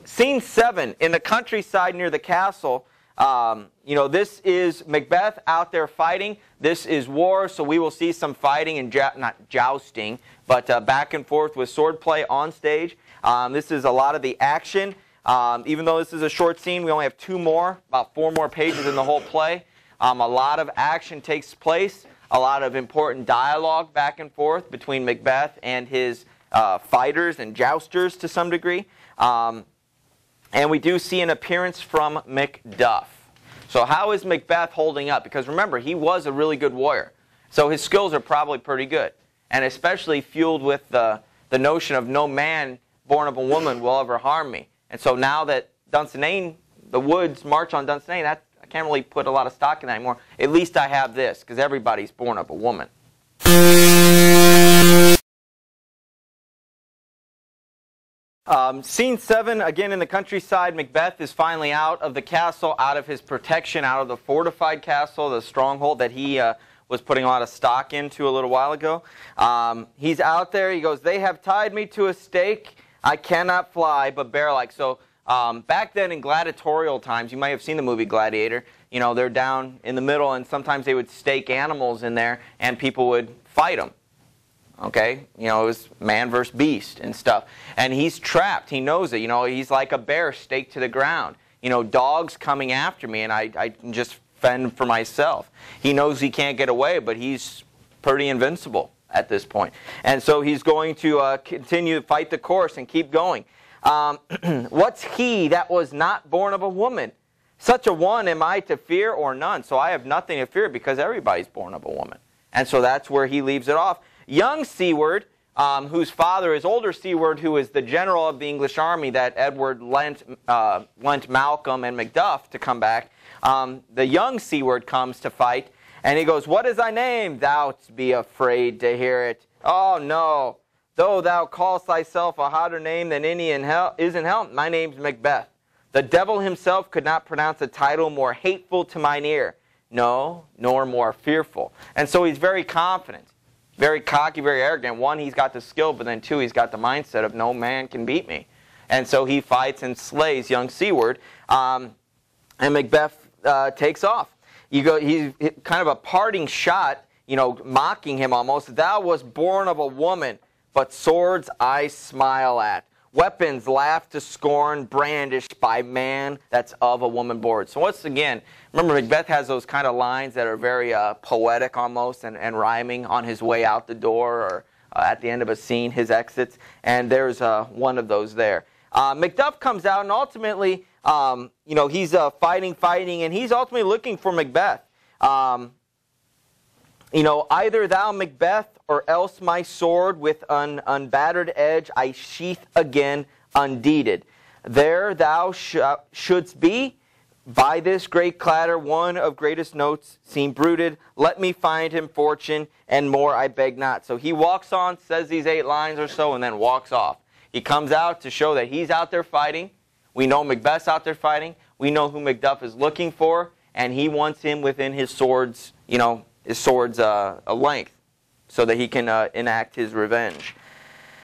Scene 7, in the countryside near the castle. This is Macbeth out there fighting. This is war, so we will see some fighting and not jousting, but back and forth with swordplay on stage. This is a lot of the action. Even though this is a short scene, we only have 2 more, about 4 more pages in the whole play. A lot of action takes place, a lot of important dialogue back and forth between Macbeth and his fighters and jousters to some degree. And we do see an appearance from Macduff. So how is Macbeth holding up? Because remember, he was a really good warrior. So his skills are probably pretty good. And especially fueled with the notion of no man born of a woman will ever harm me. And so now that Dunsinane, the woods march on Dunsinane, I can't really put a lot of stock in that anymore. At least I have this, because everybody's born of a woman. Scene 7, again in the countryside. Macbeth is finally out of the castle, out of his protection, out of the fortified castle, the stronghold that he was putting a lot of stock into a little while ago. He's out there. He goes, "They have tied me to a stake. I cannot fly, but bear-like." So back then in gladiatorial times, you might have seen the movie Gladiator. You know, they're down in the middle, and sometimes they would stake animals in there, and people would fight them. Okay, it was man versus beast and stuff. And he's trapped. He knows it. He's like a bear staked to the ground. Dogs coming after me, and I can just fend for myself. He knows he can't get away, but he's pretty invincible at this point. And so he's going to continue to fight the course and keep going. What's he that was not born of a woman? Such a one am I to fear or none. So I have nothing to fear because everybody's born of a woman. And so that's where he leaves it off. Young Seward, whose father is older Seward, who is the general of the English army that Edward lent Malcolm and Macduff to come back. The young Seward comes to fight, and he goes, "What is thy name? Thou'lt be afraid to hear it. Oh no, though thou callest thyself a hotter name than any is in hell, my name's Macbeth. The devil himself could not pronounce a title more hateful to mine ear. No, nor more fearful." And so he's very confident. Very cocky, very arrogant. 1, he's got the skill, but then 2, he's got the mindset of no man can beat me. And so he fights and slays young Seward, and Macbeth takes off. He's kind of a parting shot, mocking him almost. "Thou wast born of a woman, but swords I smile at. Weapons laugh to scorn, brandished by man that's of a woman born." So once again, remember Macbeth has those kind of lines that are very poetic almost and rhyming on his way out the door or at the end of a scene, his exits. And there's one of those there. Macduff comes out and ultimately, he's fighting, and he's ultimately looking for Macbeth. "Either thou, Macbeth, or else my sword with an unbattered edge I sheath again undeeded. There thou shouldst be. By this great clatter, one of greatest notes seem brooded. Let me find him fortune, and more I beg not." So he walks on, says these 8 lines or so, and then walks off. He comes out to show that he's out there fighting. We know Macbeth's out there fighting. We know who Macduff is looking for, and he wants him within his sword's, a length, so that he can enact his revenge.